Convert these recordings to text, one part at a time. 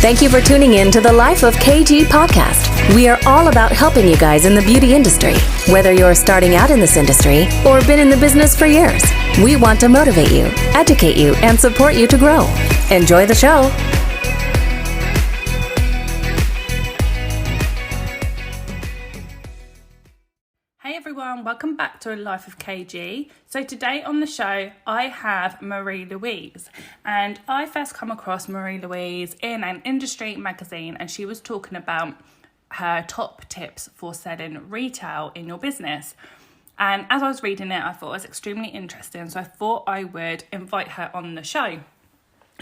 Thank you for tuning in to the Life of KG podcast. We are all about helping you guys in the beauty industry. Whether you're starting out in this industry or been in the business for years, we want to motivate you, educate you, and support you to grow. Enjoy the show. Hey everyone, welcome back to A Life of KG. So today on the show, I have Marie-Louise. And I first come across Marie-Louise in an industry magazine, and she was talking about her top tips for selling retail in your business. And as I was reading it, I thought it was extremely interesting. So I thought I would invite her on the show.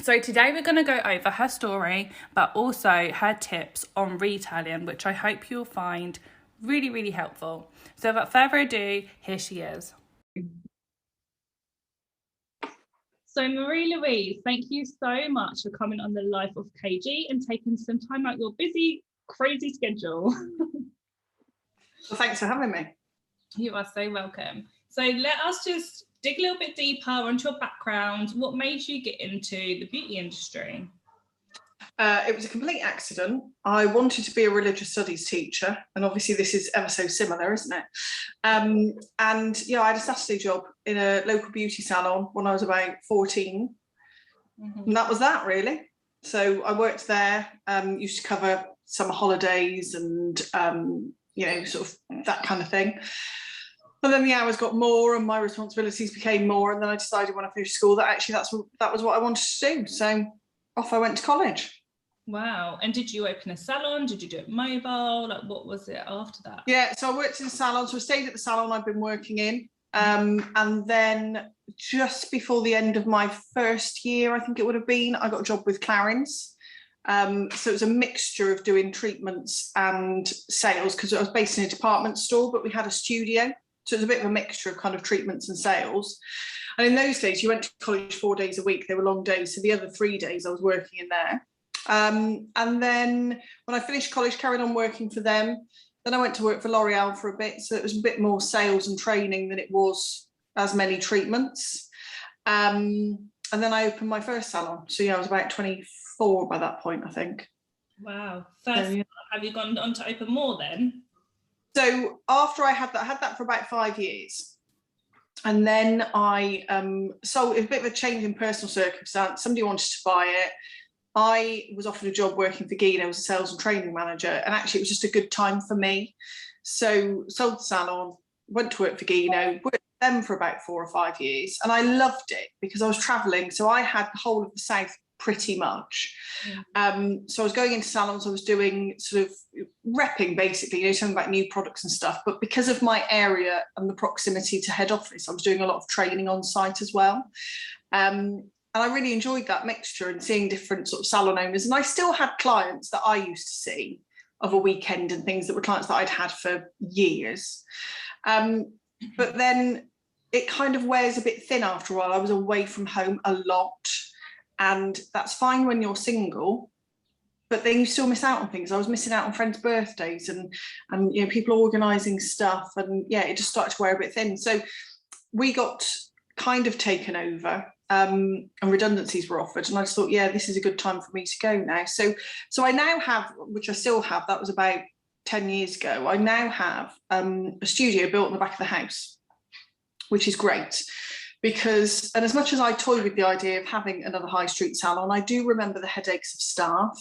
So today we're going to go over her story, but also her tips on retailing, which I hope you'll find really, really helpful. So without further ado, here she is. So Marie-Louise, thank you so much for coming on the Life of KG and taking some time out your busy, crazy schedule. Well, thanks for having me. You are so welcome. So let us just dig a little bit deeper onto your background. What made you get into the beauty industry? It was a complete accident. I wanted to be a religious studies teacher, and obviously this is ever so similar, isn't it? And yeah, I had a Saturday job in a local beauty salon when I was about 14. And that was that, really. So I worked there, used to cover summer holidays and, sort of that kind of thing. And then the hours got more and my responsibilities became more. And then I decided when I finished school that actually that was what I wanted to do. So off I went to college. Wow. And did you open a salon? Did you do it mobile? Like, what was it after that? Yeah, so I worked in a salon. So I stayed at the salon I've been working in. And then just before the end of my first year, I think it would have been, I got a job with Caren's. So it was a mixture of doing treatments and sales, because I was based in a department store, but we had a studio. So it was a bit of a mixture of kind of treatments and sales. And in those days, you went to college 4 days a week. They were long days. So the other 3 days I was working in there. And then when I finished college, carried on working for them. Then I went to work for L'Oreal for a bit. So it was a bit more sales and training than it was as many treatments. And then I opened my first salon. So yeah, I was about 24 by that point, I think. Wow. Have you gone on to open more then? So after I had that for about 5 years. And then I sold. It was a bit of a change in personal circumstance. Somebody wanted to buy it. I was offered a job working for Gino as a sales and training manager, and actually it was just a good time for me. So sold the salon, went to work for Gino, worked with them for about 4 or 5 years, and I loved it because I was travelling. So I had the whole of the South pretty much. So I was going into salons, I was doing sort of repping basically, talking about new products and stuff. But because of my area and the proximity to head office, I was doing a lot of training on site as well. And I really enjoyed that mixture and seeing different sort of salon owners. And I still had clients that I used to see of a weekend and things that were clients that I'd had for years. But then it kind of wears a bit thin after a while. I was away from home a lot. And that's fine when you're single, but then you still miss out on things. I was missing out on friends' birthdays and people organising stuff. And yeah, it just started to wear a bit thin. So we got kind of taken over. And redundancies were offered, and I just thought, yeah, this is a good time for me to go now. So I now have, which I still have, that was about 10 years ago, I now have a studio built in the back of the house, which is great because, and as much as I toy with the idea of having another high street salon, I do remember the headaches of staff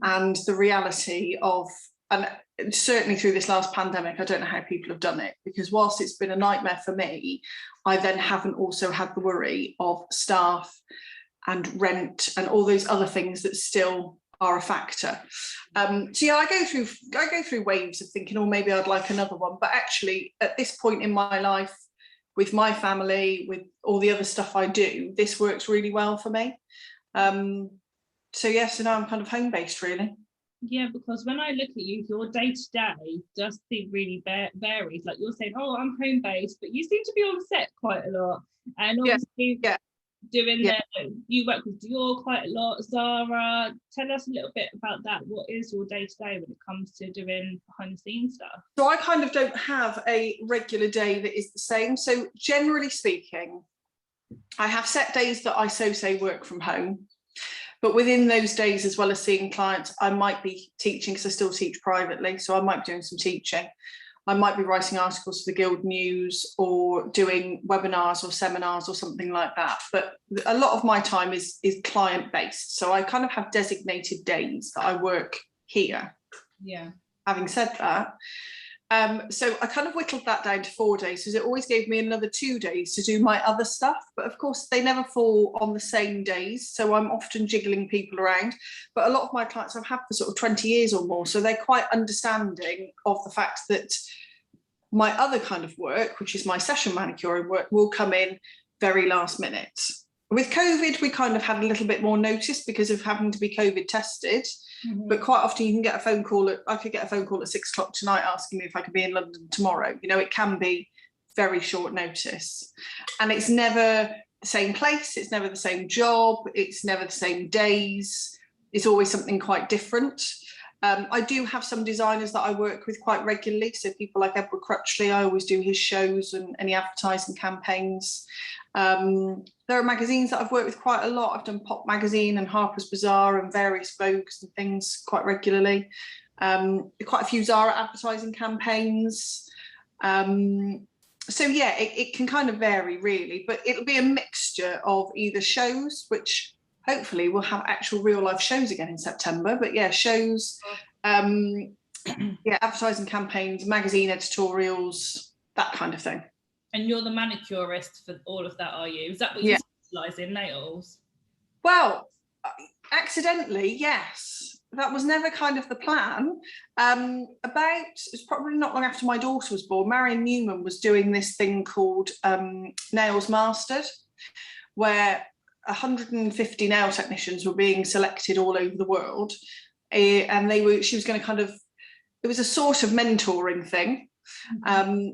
and the reality of, and certainly through this last pandemic, I don't know how people have done it, because whilst it's been a nightmare for me, I then haven't also had the worry of staff and rent and all those other things that still are a factor. So yeah, I go through waves of thinking, oh, maybe I'd like another one. But actually, at this point in my life, with my family, with all the other stuff I do, this works really well for me. So yes, so now I'm kind of home-based, really. Yeah, because when I look at you, your day-to-day does seem really varied. Like you're saying, oh, I'm home-based, but you seem to be on set quite a lot. And obviously you work with Dior quite a lot, Zara. Tell us a little bit about that. What is your day-to-day when it comes to doing behind-the-scenes stuff? So I kind of don't have a regular day that is the same. So generally speaking, I have set days that I say work from home. But within those days, as well as seeing clients, I might be teaching, because I still teach privately. So I might be doing some teaching. I might be writing articles for the Guild News or doing webinars or seminars or something like that. But a lot of my time is client-based. So I kind of have designated days that I work here. Yeah. Having said that, so I kind of whittled that down to 4 days, because it always gave me another 2 days to do my other stuff. But of course, they never fall on the same days. So I'm often jiggling people around. But a lot of my clients I've had for sort of 20 years or more. So they're quite understanding of the fact that my other kind of work, which is my session manicuring work, will come in very last minute. With COVID, we kind of had a little bit more notice because of having to be COVID tested. Mm-hmm. But quite often you can get a phone call I could get a phone call at 6 o'clock tonight asking me if I could be in London tomorrow. You know, it can be very short notice. And it's never the same place, it's never the same job, it's never the same days. It's always something quite different. I do have some designers that I work with quite regularly. So people like Edward Crutchley, I always do his shows and any advertising campaigns. There are magazines that I've worked with quite a lot. I've done Pop magazine and Harper's Bazaar and various Vogues and things quite regularly. Quite a few Zara advertising campaigns. So yeah, it can kind of vary really, but it'll be a mixture of either shows, which hopefully we'll have actual real life shows again in September. But yeah, shows, yeah, advertising campaigns, magazine editorials, that kind of thing. And you're the manicurist for all of that, are you? Is that what you specialise in, nails? Well, accidentally, yes. That was never kind of the plan. It's probably not long after my daughter was born, Marion Newman was doing this thing called Nails Mastered, where 150 nail technicians were being selected all over the world. And she was going to kind of, it was a sort of mentoring thing.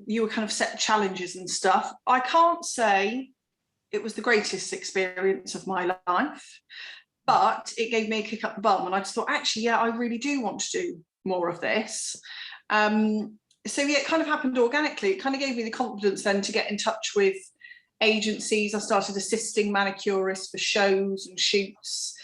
You were kind of set challenges and stuff. I can't say it was the greatest experience of my life, but it gave me a kick up the bum. And I just thought, actually, yeah, I really do want to do more of this. So yeah, it kind of happened organically. It kind of gave me the confidence then to get in touch with agencies. I started assisting manicurists for shows and shoots.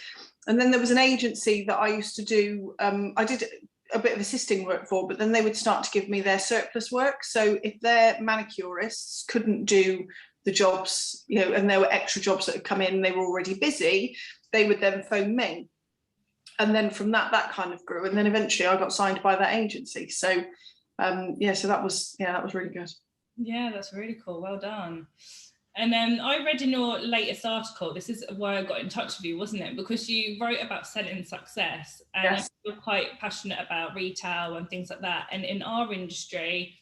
And then there was an agency that I used to do, I did a bit of assisting work for, but then they would start to give me their surplus work. So if their manicurists couldn't do the jobs, you know, and there were extra jobs that had come in, they were already busy, they would then phone me. And then from that kind of grew. And then eventually I got signed by that agency. So yeah, so that was really good. Yeah, that's really cool. Well done. And then I read in your latest article, this is why I got in touch with you, wasn't it? Because you wrote about selling success, and yes, you're quite passionate about retail and things like that. And in our industry,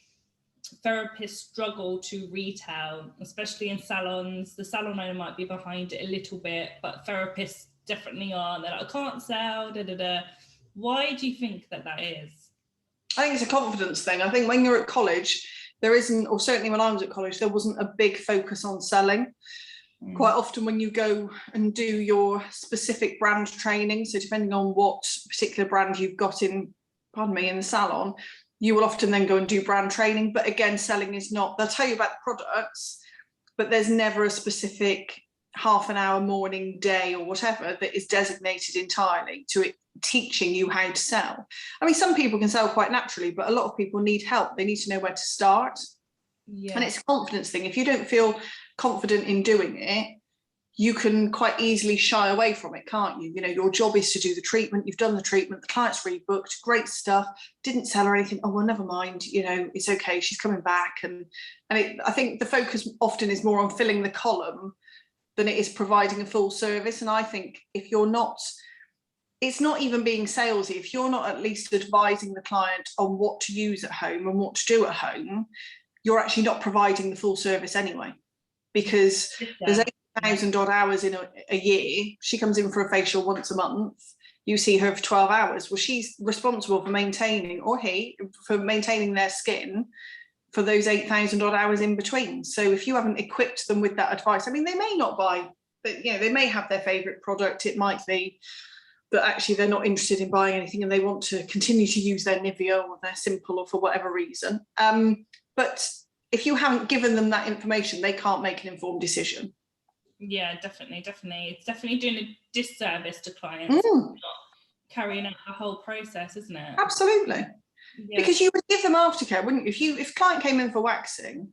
therapists struggle to retail, especially in salons. The salon owner might be behind it a little bit, but therapists definitely are. They're like, I can't sell, da da da. Why do you think that is? I think it's a confidence thing. I think when you're at college, there isn't, or certainly when I was at college, there wasn't a big focus on selling. Quite often when you go and do your specific brand training, so depending on what particular brand you've got in the salon, you will often then go and do brand training. But again, selling is not, they'll tell you about the products, but there's never a specific half an hour, morning, day, or whatever that is designated entirely to it, teaching you how to sell. I mean, some people can sell quite naturally, but a lot of people need help. They need to know where to start. Yeah. And it's a confidence thing. If you don't feel confident in doing it, you can quite easily shy away from it, can't you? You know, your job is to do the treatment. You've done the treatment. The client's rebooked. Great stuff. Didn't sell her anything. Oh, well, never mind. You know, it's okay. She's coming back. I think the focus often is more on filling the column than it is providing a full service. And I think if you're not, it's not even being salesy. If you're not at least advising the client on what to use at home and what to do at home, you're actually not providing the full service anyway, because there's 8,000 odd hours in a year. She comes in for a facial once a month. You see her for 12 hours. Well, she's responsible for maintaining, or he, for maintaining their skin for those 8,000 odd hours in between. So if you haven't equipped them with that advice, I mean, they may not buy, but you know, they may have their favorite product. It might be that actually they're not interested in buying anything and they want to continue to use their Nivea or their Simple or for whatever reason. But if you haven't given them that information, they can't make an informed decision. Yeah, definitely. It's definitely doing a disservice to clients, not carrying out the whole process, isn't it? Absolutely. Yeah. Because you would give them aftercare, wouldn't you? If a client came in for waxing,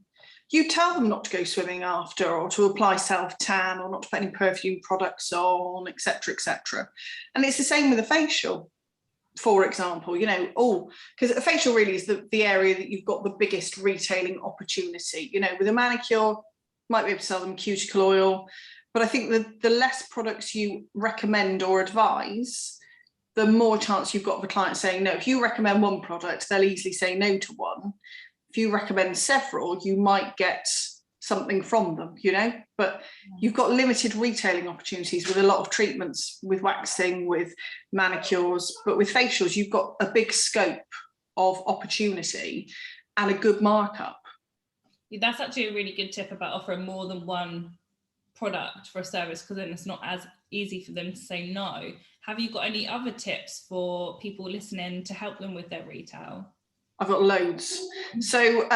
you tell them not to go swimming after, or to apply self-tan, or not to put any perfume products on, etc., etc. And it's the same with a facial, for example, you know, because a facial really is the area that you've got the biggest retailing opportunity. You know, with a manicure, might be able to sell them cuticle oil, but I think the less products you recommend or advise, the more chance you've got of a client saying no. If you recommend one product, they'll easily say no to one. If you recommend several, you might get something from them, you know, but you've got limited retailing opportunities with a lot of treatments, with waxing, with manicures, but with facials, you've got a big scope of opportunity and a good markup. That's actually a really good tip about offering more than one product for a service, because then it's not as easy for them to say no. Have you got any other tips for people listening to help them with their retail? I've got loads. So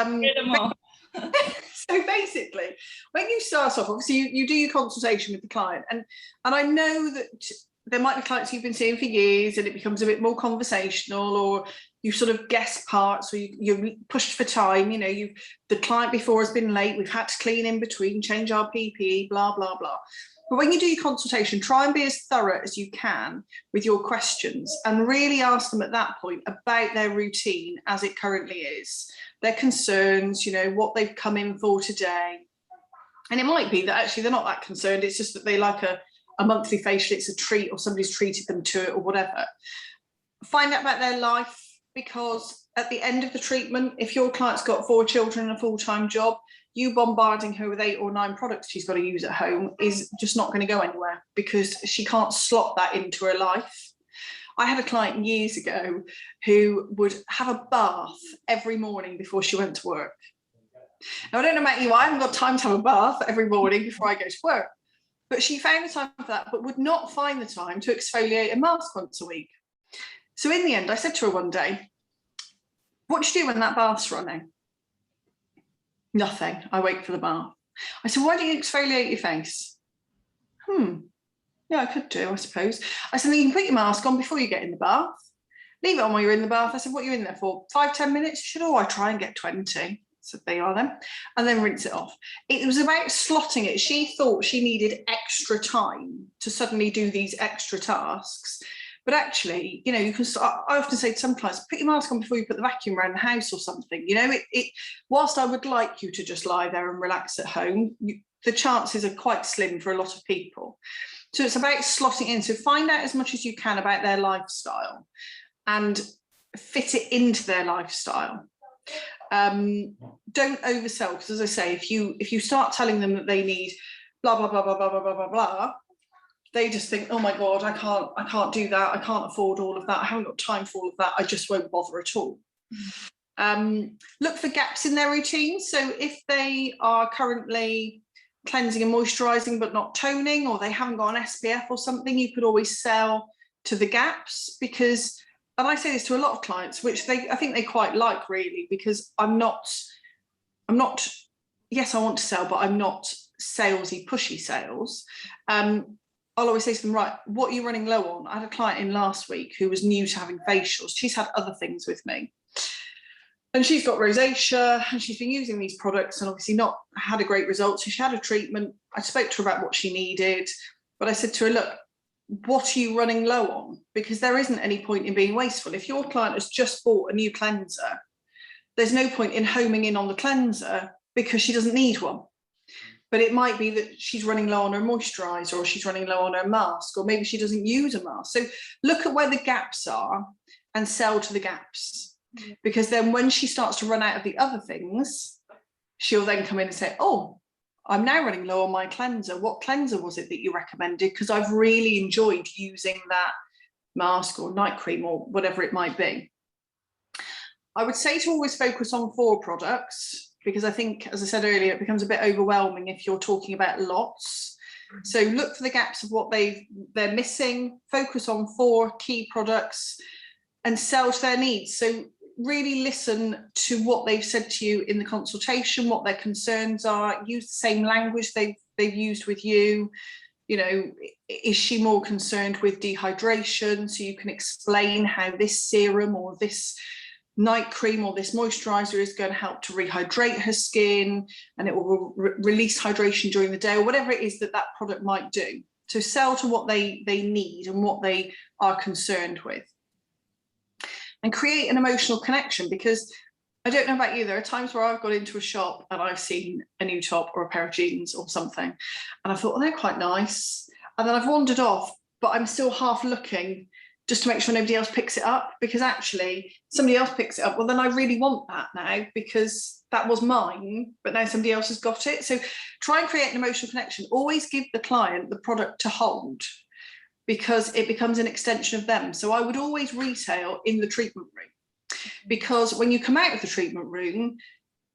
so basically, when you start off, obviously you do your consultation with the client, and I know that there might be clients you've been seeing for years and it becomes a bit more conversational, or you sort of guess parts, or you're pushed for time, you know, the client before has been late, we've had to clean in between, change our PPE, blah, blah, blah. But when you do your consultation, try and be as thorough as you can with your questions, and really ask them at that point about their routine as it currently is, their concerns, you know, what they've come in for today. And it might be that actually they're not that concerned, it's just that they like a monthly facial, it's a treat, or somebody's treated them to it, or whatever. Find out about their life, because at the end of the treatment, if your client's got 4 children and a full-time job, you bombarding her with 8 or 9 products she's got to use at home is just not going to go anywhere, because she can't slot that into her life. I had a client years ago who would have a bath every morning before she went to work. Now, I don't know about you, I haven't got time to have a bath every morning before I go to work, but she found the time for that, but would not find the time to exfoliate a mask once a week. So in the end, I said to her one day, what do you do when that bath's running? Nothing. I wait for the bath. I said, why don't you exfoliate your face? Yeah, I could do, I suppose. I said, then you can put your mask on before you get in the bath. Leave it on while you're in the bath. I said, what are you in there for? 5-10 minutes? She said, I try and get 20. I said, there you are then. And then rinse it off. It was about slotting it. She thought she needed extra time to suddenly do these extra tasks. But actually, you know, you can. I often say to some clients, put your mask on before you put the vacuum around the house or something. You know, whilst I would like you to just lie there and relax at home, the chances are quite slim for a lot of people. So it's about slotting in. So find out as much as you can about their lifestyle and fit it into their lifestyle. Don't oversell, because as I say, if you start telling them that they need blah blah blah blah blah blah blah blah blah, they just think, oh my God, I can't do that. I can't afford all of that. I haven't got time for all of that. I just won't bother at all. Look for gaps in their routine. So if they are currently cleansing and moisturizing but not toning, or they haven't got an SPF or something, you could always sell to the gaps, because, and I say this to a lot of clients, which I think they quite like, really, because I'm not, yes, I want to sell, but I'm not salesy, pushy sales. I'll always say to them, right, what are you running low on? I had a client in last week who was new to having facials. She's had other things with me. And she's got rosacea, and she's been using these products and obviously not had a great result. So she had a treatment. I spoke to her about what she needed, but I said to her, look, what are you running low on? Because there isn't any point in being wasteful. If your client has just bought a new cleanser, there's no point in homing in on the cleanser because she doesn't need one. But it might be that she's running low on her moisturiser, or she's running low on her mask, or maybe she doesn't use a mask. So look at where the gaps are and sell to the gaps. Because then when she starts to run out of the other things, she'll then come in and say, oh, I'm now running low on my cleanser. What cleanser was it that you recommended? Because I've really enjoyed using that mask or night cream or whatever it might be. I would say to always focus on 4 products, because I think, as I said earlier, it becomes a bit overwhelming if you're talking about lots. So look for the gaps of what they're missing, focus on 4 key products and sell to their needs. So really listen to what they've said to you in the consultation, what their concerns are, use the same language they've used with you. You know, is she more concerned with dehydration? So you can explain how this serum or this night cream or this moisturizer is going to help to rehydrate her skin, and it will release hydration during the day, or whatever it is that product might do. So sell to what they need and what they are concerned with. And create an emotional connection, because I don't know about you, there are times where I've gone into a shop and I've seen a new top or a pair of jeans or something, and I thought, oh, they're quite nice. And then I've wandered off, but I'm still half looking just to make sure nobody else picks it up, because actually somebody else picks it up. Well, then I really want that now, because that was mine, but now somebody else has got it. So try and create an emotional connection. Always give the client the product to hold, because it becomes an extension of them. So I would always retail in the treatment room, because when you come out of the treatment room,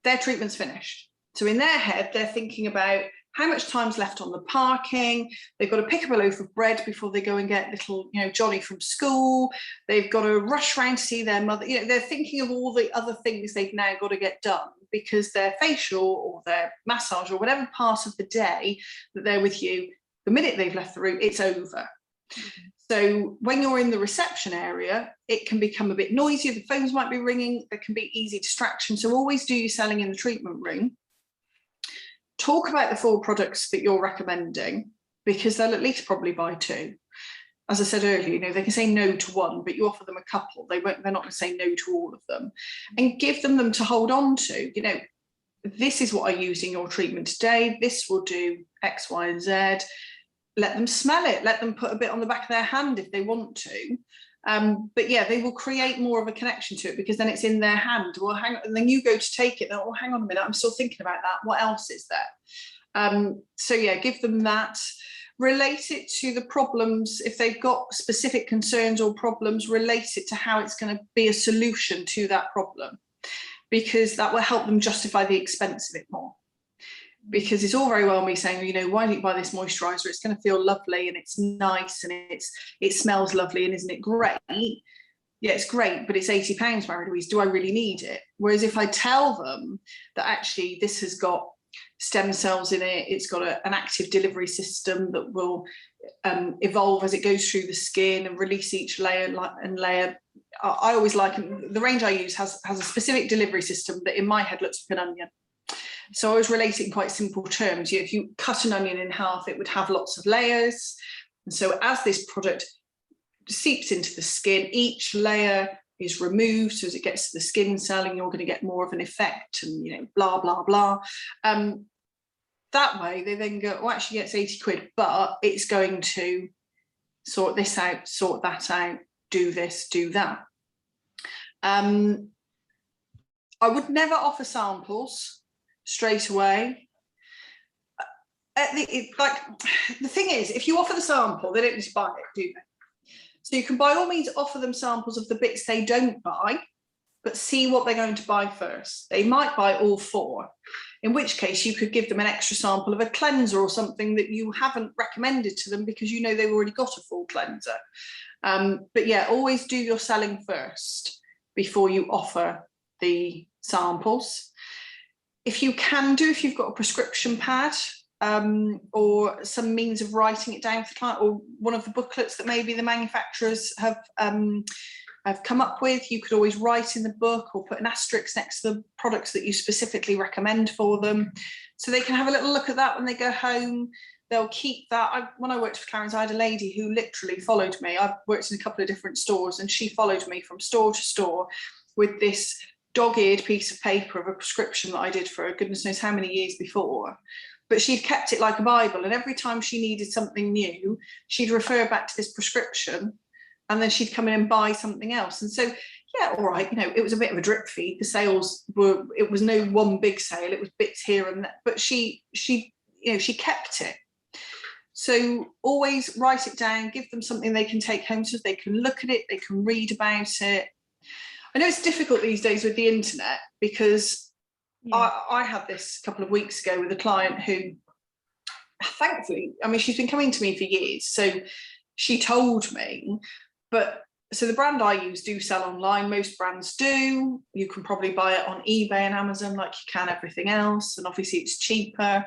their treatment's finished. So in their head, they're thinking about how much time's left on the parking. They've got to pick up a loaf of bread before they go and get little, Johnny from school. They've got to rush round to see their mother. They're thinking of all the other things they've now got to get done, because their facial or their massage or whatever part of the day that they're with you, the minute they've left the room, it's over. So when you're in the reception area, it can become a bit noisy. The phones might be ringing. There can be easy distraction. So always do your selling in the treatment room. Talk about the 4 products that you're recommending, because they'll at least probably buy 2. As I said earlier, they can say no to 1, but you offer them a couple. They're not going to say no to all of them, and give them to hold on to. This is what I used in your treatment today. This will do X, Y, and Z. Let them smell it. Let them put a bit on the back of their hand if they want to. But yeah, they will create more of a connection to it, because then it's in their hand. Well, hang on, and then you go to take it. Oh, hang on a minute, I'm still thinking about that. What else is there? So yeah, give them that. Relate it to the problems. If they've got specific concerns or problems, relate it to how it's going to be a solution to that problem, because that will help them justify the expense of it more. Because it's all very well me saying, why don't you buy this moisturizer? It's going to feel lovely and it's nice and it smells lovely, and isn't it great? Yeah, it's great, but it's £80, Marie-Louise. Do I really need it? Whereas if I tell them that actually this has got stem cells in it, it's got an active delivery system that will evolve as it goes through the skin and release each layer and layer. I always like the range I use has a specific delivery system that in my head looks like an onion. So I was relating in quite simple terms. If you cut an onion in half, it would have lots of layers. And so as this product seeps into the skin, each layer is removed. So as it gets to the skin celling, you're going to get more of an effect, and, blah, blah, blah. That way they then go, well, actually, it's 80 quid, but it's going to sort this out, sort that out, do this, do that. I would never offer samples straight away. The thing is, if you offer the sample, they don't just buy it, do they? So you can by all means offer them samples of the bits they don't buy, but see what they're going to buy first. They might buy all 4, in which case you could give them an extra sample of a cleanser or something that you haven't recommended to them, because they've already got a full cleanser. But yeah, always do your selling first before you offer the samples. If you've got a prescription pad or some means of writing it down for the client, or one of the booklets that maybe the manufacturers have come up with, you could always write in the book or put an asterisk next to the products that you specifically recommend for them, so they can have a little look at that when they go home. They'll keep that. When I worked for Caren's, I had a lady who literally followed me. I've worked in a couple of different stores, and she followed me from store to store with this dog-eared piece of paper of a prescription that I did for her, goodness knows how many years before. But she'd kept it like a Bible, and every time she needed something new, she'd refer back to this prescription, and then she'd come in and buy something else. And so, yeah, all right, it was a bit of a drip feed. The sales it was no one big sale, it was bits here and there, but she kept it. So always write it down, give them something they can take home so they can look at it, they can read about it. I know it's difficult these days with the internet, because I had this a couple of weeks ago with a client who, thankfully, she's been coming to me for years, so she told me, but So the brand I use do sell online. Most brands do. You can probably buy it on eBay and Amazon like you can everything else. And obviously it's cheaper.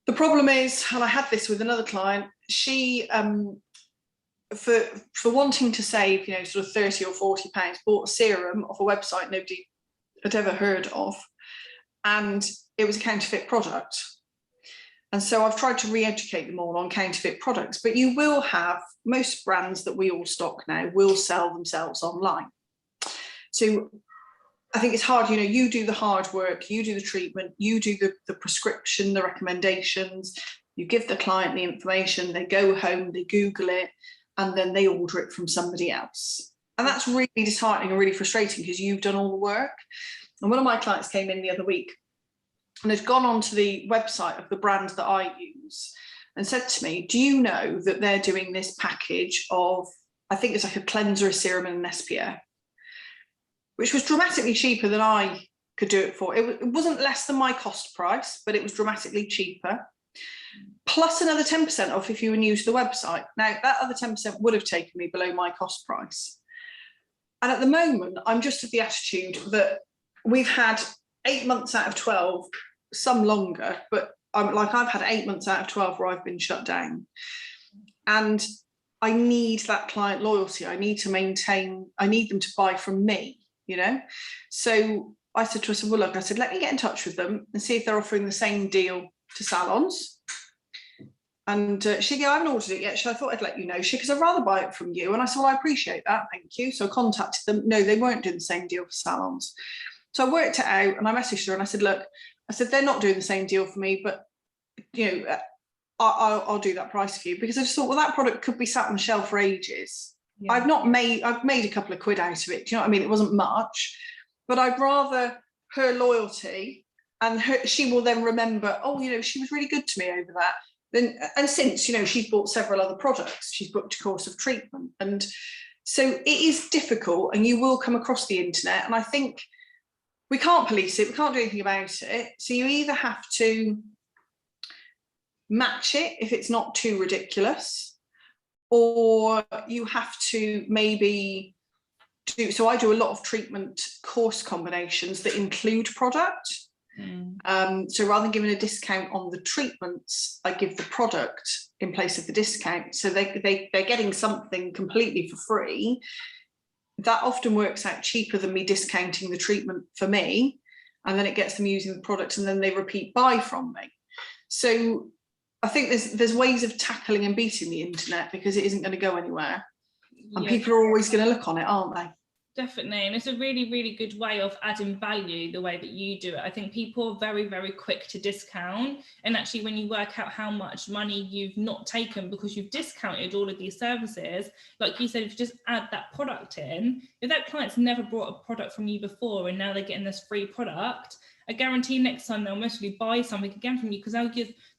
The problem is, and I had this with another client, she, for wanting to save, sort of 30 or 40 pounds, bought a serum off a website nobody had ever heard of. And it was a counterfeit product. And so I've tried to re-educate them all on counterfeit products, but you will have, most brands that we all stock now will sell themselves online. So I think it's hard, you do the hard work, you do the treatment, you do the prescription, the recommendations, you give the client the information, they go home, they Google it, and then they order it from somebody else. And that's really disheartening and really frustrating because you've done all the work. And one of my clients came in the other week and had gone onto the website of the brand that I use and said to me, do you know that they're doing this package of, I think it's like a cleanser, a serum and an SPF, which was dramatically cheaper than I could do it for. It wasn't less than my cost price, but it was dramatically cheaper. Plus another 10% off if you were new to the website. Now, that other 10% would have taken me below my cost price. And at the moment, I'm just of the attitude that we've had 8 months out of 12, some longer, but I've had 8 months out of 12 where I've been shut down. And I need that client loyalty. I need them to buy from me, So I said to her, well, look, let me get in touch with them and see if they're offering the same deal to salons. And she goes, I haven't ordered it yet. I thought I'd let you know. Because I'd rather buy it from you. And I said, well, I appreciate that. Thank you. So I contacted them. No, they weren't doing the same deal for salons. So I worked it out and I messaged her and I said, look, they're not doing the same deal for me, but, I'll do that price for you. Because I just thought, well, that product could be sat on the shelf for ages. Yeah. I've made a couple of quid out of it. Do you know what I mean? It wasn't much, but I'd rather her loyalty and she will then remember, oh, she was really good to me over that. And since, she's bought several other products, she's booked a course of treatment. And so it is difficult and you will come across the internet. And I think we can't police it. We can't do anything about it. So you either have to match it if it's not too ridiculous, or you have to maybe so I do a lot of treatment course combinations that include product. So rather than giving a discount on the treatments, I give the product in place of the discount. So they're getting something completely for free. That often works out cheaper than me discounting the treatment for me. And then it gets them using the product and then they repeat buy from me. So I think there's ways of tackling and beating the internet because it isn't going to go anywhere. And people are always going to look on it, aren't they? Definitely. And it's a really, really good way of adding value the way that you do it. I think people are very, very quick to discount. And actually, when you work out how much money you've not taken because you've discounted all of these services, like you said, if you just add that product in, if that client's never bought a product from you before and now they're getting this free product, I guarantee next time they'll mostly buy something again from you because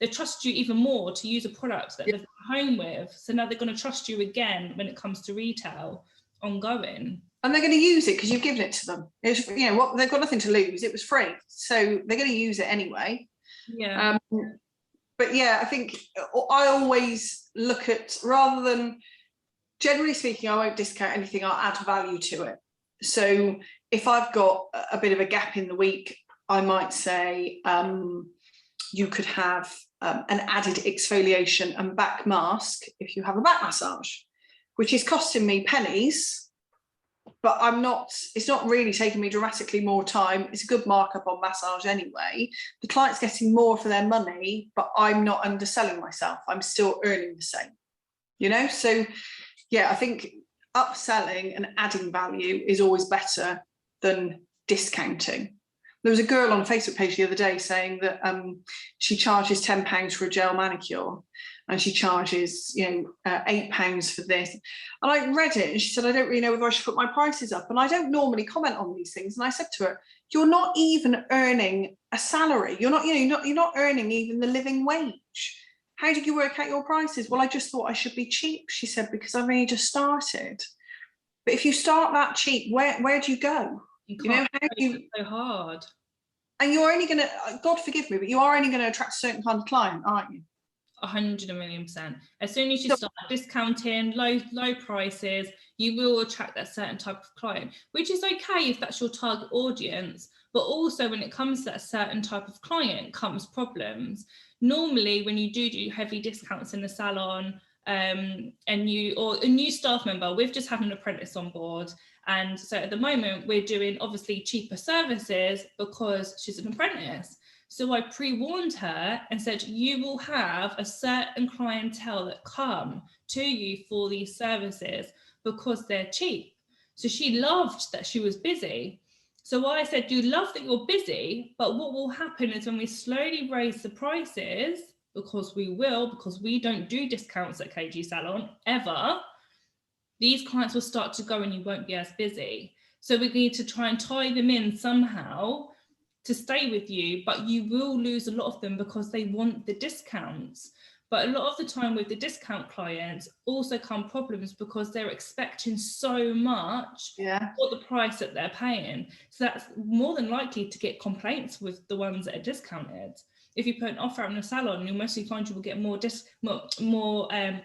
they trust you even more to use a product that they've been home with. So now they're going to trust you again when it comes to retail ongoing. And they're going to use it because you've given it to them. It's, they've got nothing to lose. It was free. So they're going to use it anyway. Yeah. But yeah, I think I always look at, rather than, generally speaking, I won't discount anything. I'll add value to it. So if I've got a bit of a gap in the week, I might say you could have an added exfoliation and back mask if you have a back massage, which is costing me pennies. But it's not really taking me dramatically more time. It's a good markup on massage anyway. The client's getting more for their money, but I'm not underselling myself. I'm still earning the same, So yeah, I think upselling and adding value is always better than discounting. There was a girl on a Facebook page the other day saying that she charges £10 for a gel manicure and she charges, £8 for this. And I read it and she said, I don't really know whether I should put my prices up. And I don't normally comment on these things. And I said to her, you're not even earning a salary. You're not earning even the living wage. How did you work out your prices? Well, I just thought I should be cheap, she said, because I've only just started. But if you start that cheap, where do you go? It's so hard. And you're only going to, God forgive me, but you are only going to attract a certain kind of client, aren't you? 100,000,000%. As soon as you start discounting low prices, you will attract that certain type of client, which is okay if that's your target audience. But also when it comes to that certain type of client comes problems. Normally, when you do heavy discounts in the salon, and a new staff member, we've just had an apprentice on board. And so at the moment, we're doing obviously cheaper services because she's an apprentice. So I pre-warned her and said, you will have a certain clientele that come to you for these services because they're cheap. So she loved that she was busy. So I said, you love that you're busy, but what will happen is when we slowly raise the prices, because we don't do discounts at KG Salon ever, these clients will start to go and you won't be as busy. So we need to try and tie them in somehow to stay with you, but you will lose a lot of them because they want the discounts. But a lot of the time with the discount clients also come problems because they're expecting so much for the price that they're paying. So that's more than likely to get complaints with the ones that are discounted. If you put an offer out in a salon, you'll mostly find you will get more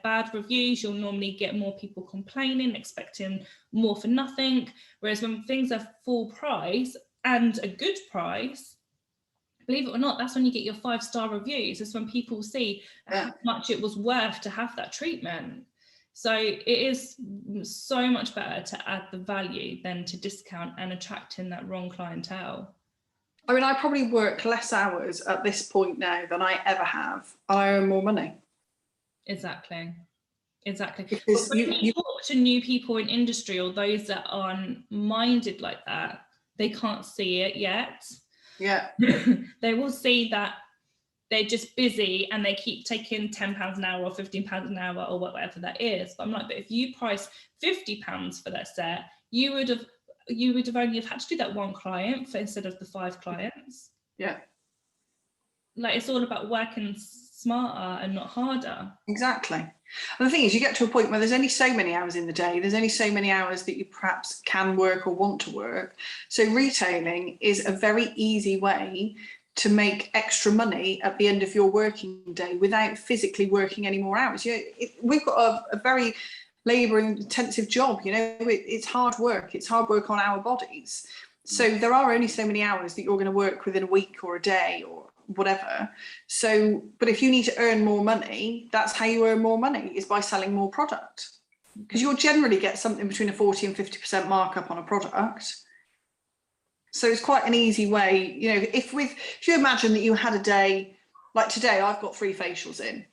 bad reviews. You'll normally get more people complaining, expecting more for nothing. Whereas when things are full price and a good price, believe it or not, that's when you get your 5-star reviews. That's when people see how much it was worth to have that treatment. So it is so much better to add the value than to discount and attracting that wrong clientele. I mean, I probably work less hours at this point now than I ever have. I earn more money. Exactly. Because when you talk to new people in industry or those that aren't minded like that, they can't see it yet. Yeah. They will see that they're just busy and they keep taking £10 an hour or £15 an hour or whatever that is. But I'm like, but if you price £50 for that set, you would have only had to do that one client instead of the 5 clients. Yeah. Like, it's all about working smarter and not harder. Exactly. And the thing is, you get to a point where there's only so many hours in the day. There's only so many hours that you perhaps can work or want to work. So retailing is a very easy way to make extra money at the end of your working day without physically working any more hours. We've got a very labour intensive job, it's hard work. It's hard work on our bodies. So there are only so many hours that you're going to work within a week or a day or whatever. So, but if you need to earn more money, that's how you earn more money, is by selling more product. Because you'll generally get something between a 40 and 50% markup on a product. So it's quite an easy way, if you imagine that you had a day, like today, I've got 3 facials in.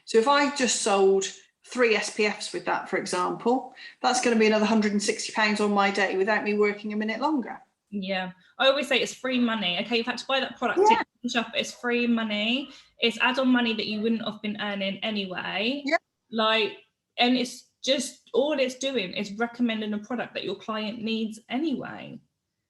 So if I just sold 3 SPFs with that, for example, that's going to be another £160 on my day without me working a minute longer. Yeah, I always say it's free money. Okay, you've had to buy that product in the shop, it's free money. It's add-on money that you wouldn't have been earning anyway. Yeah. And it's just, all it's doing is recommending a product that your client needs anyway.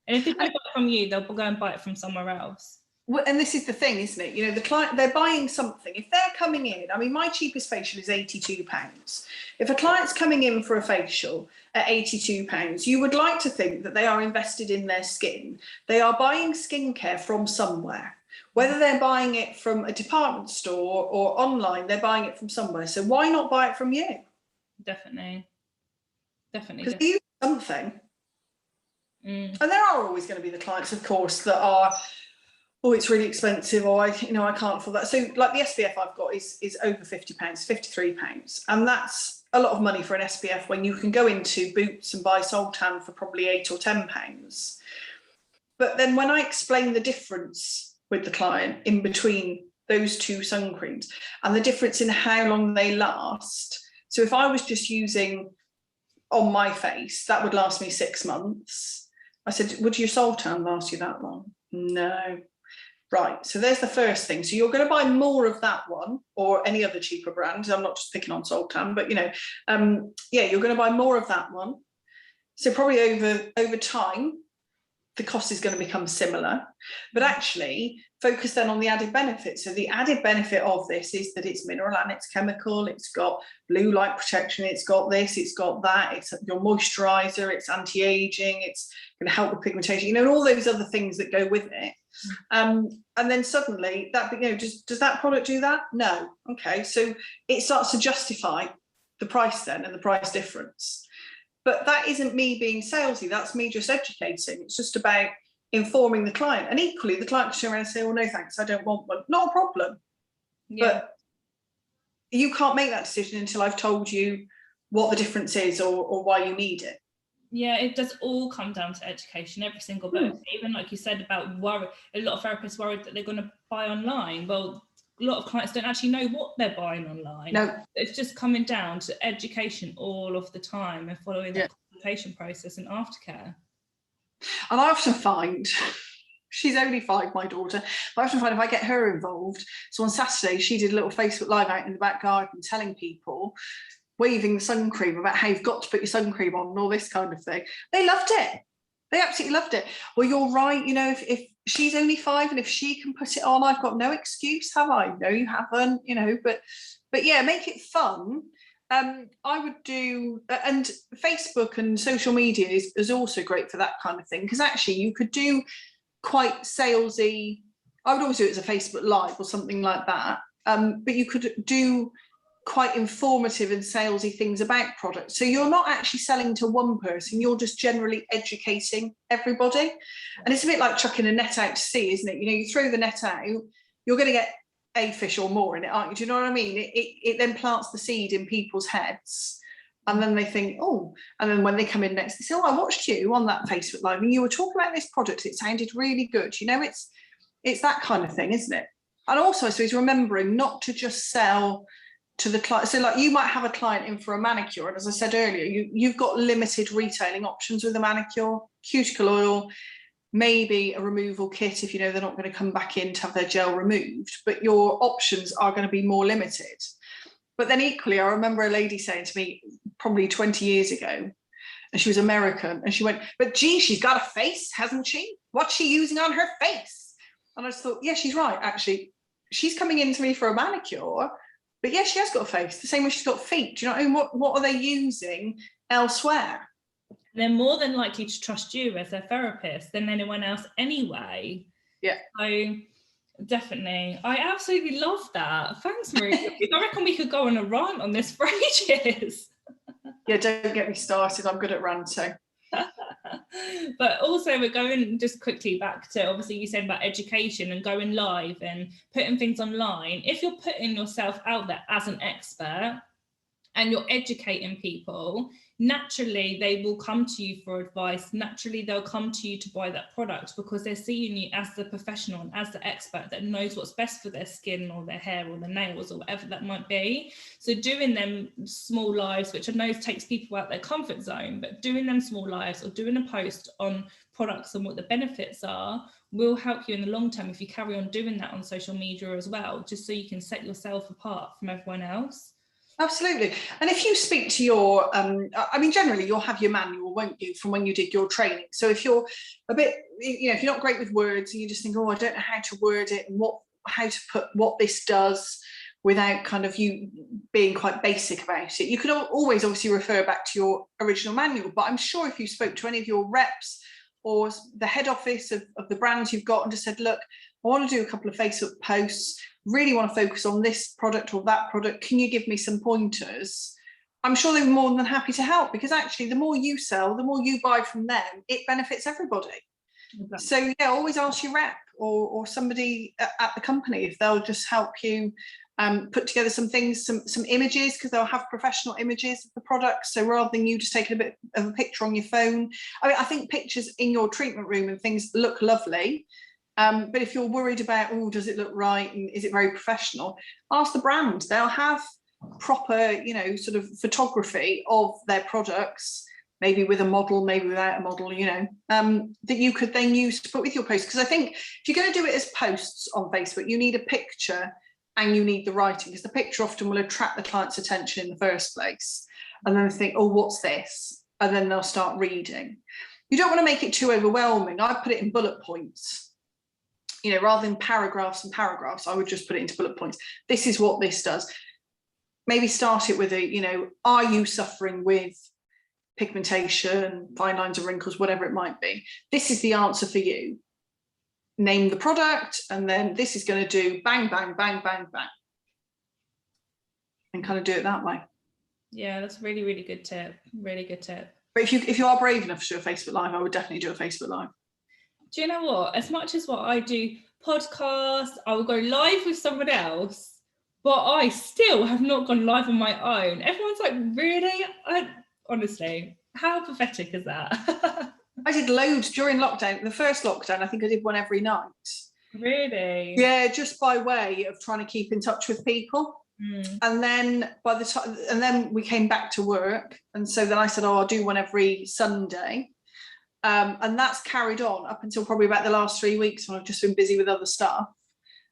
And if they don't buy it from you, they'll go and buy it from somewhere else. Well, and this is the thing, isn't it? The client, they're buying something. If they're coming in, I mean, my cheapest facial is £82. If a client's coming in for a facial at £82, you would like to think that they are invested in their skin. They are buying skincare from somewhere. Whether they're buying it from a department store or online, they're buying it from somewhere. So why not buy it from you? Definitely. Because they use something. And there are always going to be the clients, of course, that are, it's really expensive, or I can't afford that. So like the SPF I've got is over £50, £53. And that's a lot of money for an SPF when you can go into Boots and buy Sultan for probably £8 or £10. But then when I explain the difference with the client in between those 2 sun creams and the difference in how long they last. So if I was just using on my face, that would last me 6 months. I said, would your Sultan last you that long? No. Right, so there's the first thing. So you're going to buy more of that one or any other cheaper brand. I'm not just picking on Sultan, but you're going to buy more of that one. So probably over time, the cost is going to become similar, but actually focus then on the added benefits. So the added benefit of this is that it's mineral and it's chemical, it's got blue light protection, it's got this, it's got that, it's your moisturizer, it's anti-aging, it's going to help with pigmentation, and all those other things that go with it. And then suddenly that, does that product do that? No. Okay, so it starts to justify the price then and the price difference. But that isn't me being salesy, that's me just educating. It's just about informing the client. And equally, the client can turn around and say, well, no thanks, I don't want one. Not a problem. Yeah. But you can't make that decision until I've told you what the difference is or why you need it. Yeah, it does all come down to education, every single bit. Even like you said about worry, a lot of therapists worried that they're going to buy online. Well, a lot of clients don't actually know what they're buying online. No. It's just coming down to education all of the time and following the consultation process and aftercare. And I often find, she's only 5, my daughter, but I often find if I get her involved, so on Saturday she did a little Facebook Live out in the back garden telling people, waving the sun cream about how you've got to put your sun cream on and all this kind of thing. They loved it. They absolutely loved it. Well, you're right, if she's only 5 and if she can put it on, I've got no excuse, have I? No, you haven't, but yeah, make it fun. I would do, and Facebook and social media is also great for that kind of thing, because actually you could do quite salesy, I would always do it as a Facebook Live or something like that, but you could do quite informative and salesy things about products. So you're not actually selling to one person, you're just generally educating everybody. And it's a bit like chucking a net out to sea, isn't it? You throw the net out, you're going to get a fish or more in it, aren't you? Do you know what I mean? It then plants the seed in people's heads, and then they think, oh, and then when they come in next, they say, oh, I watched you on that Facebook Live and you were talking about this product, it sounded really good. It's that kind of thing, isn't it? And also, I suppose, remembering not to just sell to the client. So like you might have a client in for a manicure, and as I said earlier, you've got limited retailing options with a manicure, cuticle oil, maybe a removal kit if they're not going to come back in to have their gel removed, but your options are going to be more limited. But then equally, I remember a lady saying to me probably 20 years ago, and she was American, and she went, but gee, she's got a face, hasn't she? What's she using on her face? And I just thought, yeah, she's right, actually. She's coming in to me for a manicure, but yeah, she has got a face, the same way she's got feet. Do you know what I mean? What are they using elsewhere? They're more than likely to trust you as their therapist than anyone else anyway. Yeah. So definitely. I absolutely love that. Thanks, Marie. I reckon we could go on a rant on this for ages. Yeah, don't get me started. I'm good at ranting. But also we're going just quickly back to, obviously you said about education and going live and putting things online. If you're putting yourself out there as an expert and you're educating people, naturally they will come to you for advice. Naturally they'll come to you to buy that product because they're seeing you as the professional and as the expert that knows what's best for their skin or their hair or their nails or whatever that might be. So doing them small lives, which I know takes people out their comfort zone, but doing them small lives or doing a post on products and what the benefits are will help you in the long term if you carry on doing that on social media as well, just so you can set yourself apart from everyone else. Absolutely. And if you speak to your, generally you'll have your manual, won't you, from when you did your training. So if you're a bit, if you're not great with words and you just think, oh, I don't know how to word it and how to put what this does without kind of you being quite basic about it, you could always obviously refer back to your original manual. But I'm sure if you spoke to any of your reps or the head office of the brands you've got and just said, look, I want to do a couple of Facebook posts, really want to focus on this product or that product, can you give me some pointers? I'm sure they're more than happy to help, because actually the more you sell, the more you buy from them, it benefits everybody. Exactly. So yeah, always ask your rep or somebody at the company if they'll just help you put together some things, some images, because they'll have professional images of the products. So rather than you just taking a bit of a picture on your phone, I think pictures in your treatment room and things look lovely. But if you're worried about, oh, does it look right and is it very professional, ask the brand. They'll have proper, sort of photography of their products, maybe with a model, maybe without a model, that you could then use to put with your post. Because I think if you're going to do it as posts on Facebook, you need a picture and you need the writing, because the picture often will attract the client's attention in the first place. And then they think, oh, what's this? And then they'll start reading. You don't want to make it too overwhelming. I put it in bullet points. Rather than paragraphs and paragraphs, I would just put it into bullet points. This is what this does. Maybe start it with are you suffering with pigmentation, fine lines and wrinkles, whatever it might be? This is the answer for you. name the product, and then this is going to do bang, bang, bang, bang, bang, and kind of do it that way. Yeah, that's a really, really good tip. Really good tip. But if you are brave enough to do a Facebook Live, I would definitely do a Facebook Live. Do you know what? As much as what I do podcasts, I will go live with someone else, but I still have not gone live on my own. Everyone's like, really? Honestly, how pathetic is that? I did loads during lockdown. The first lockdown, I think I did one every night. Really? Yeah, just by way of trying to keep in touch with people. And then then we came back to work, and so then I said, I'll do one every Sunday, and that's carried on up until probably about the last 3 weeks when I've just been busy with other stuff.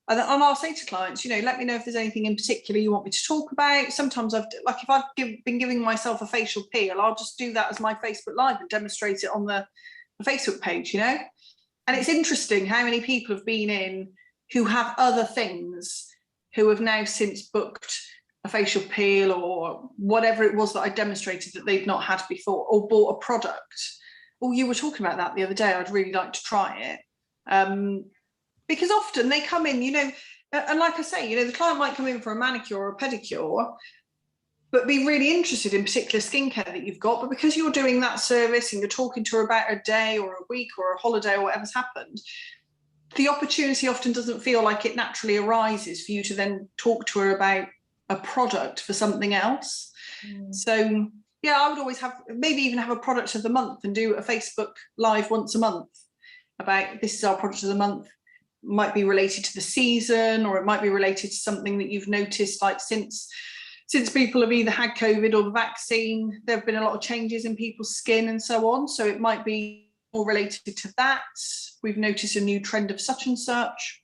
And I'll say to clients, let me know if there's anything in particular you want me to talk about. Sometimes if I've been giving myself a facial peel, I'll just do that as my Facebook Live and demonstrate it on the Facebook page, And it's interesting how many people have been in who have other things, who have now since booked a facial peel or whatever it was that I demonstrated that they'd not had before, or bought a product. Oh, you were talking about that the other day. I'd really like to try it. Because often they come in, and like I say, the client might come in for a manicure or a pedicure, but be really interested in particular skincare that you've got. But because you're doing that service and you're talking to her about a day or a week or a holiday or whatever's happened, the opportunity often doesn't feel like it naturally arises for you to then talk to her about a product for something else. So yeah, I would always maybe even have a product of the month and do a Facebook Live once a month about, this is our product of the month. It might be related to the season, or it might be related to something that you've noticed, like since people have either had COVID or the vaccine, there have been a lot of changes in people's skin and so on. So it might be more related to that. We've noticed a new trend of such and such.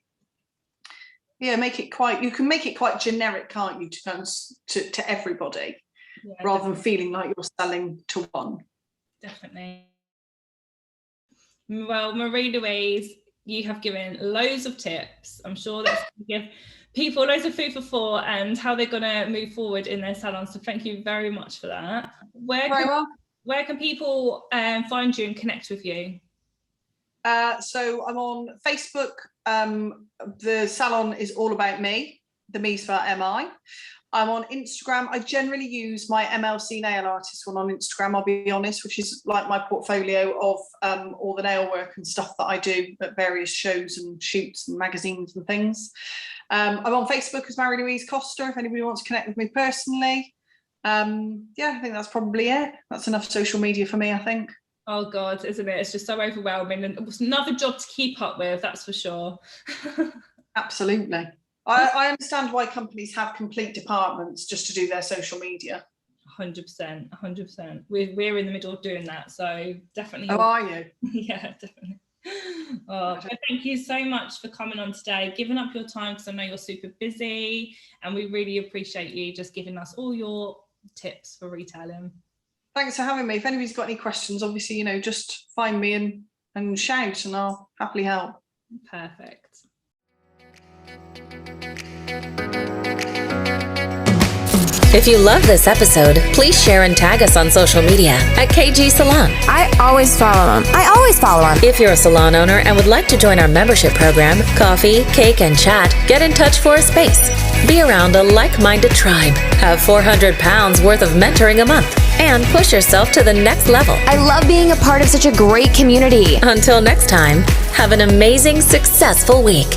Yeah, you can make it quite generic, can't you, to everybody, rather than feeling like you're selling to one. Definitely. Well, Marie-Louise, you have given loads of tips. I'm sure that's going to give people loads of food for thought and how they're going to move forward in their salons. So thank you very much for that. Where can people find you and connect with you? So I'm on Facebook. The salon is all about me. The me's for MI. I'm on Instagram. I generally use my MLC nail artist one on Instagram, I'll be honest, which is like my portfolio of all the nail work and stuff that I do at various shows and shoots and magazines and things. I'm on Facebook as Marie-Louise Costa, if anybody wants to connect with me personally. I think that's probably it. That's enough social media for me, I think. Oh God, isn't it? It's just so overwhelming, and it was another job to keep up with, that's for sure. Absolutely. I understand why companies have complete departments just to do their social media. 100%. We're in the middle of doing that, so definitely. Oh, are you? Yeah, definitely. Oh, thank you so much for coming on today, giving up your time, because I know you're super busy, and we really appreciate you just giving us all your tips for retailing. Thanks for having me. If anybody's got any questions, obviously, just find me and shout, and I'll happily help. Perfect. If you love this episode, please share and tag us on social media at KG Salon. I always follow them. If you're a salon owner and would like to join our membership program, coffee, cake, and chat, get in touch for a space. Be around a like-minded tribe. Have 400 pounds worth of mentoring a month. And push yourself to the next level. I love being a part of such a great community. Until next time, have an amazing, successful week.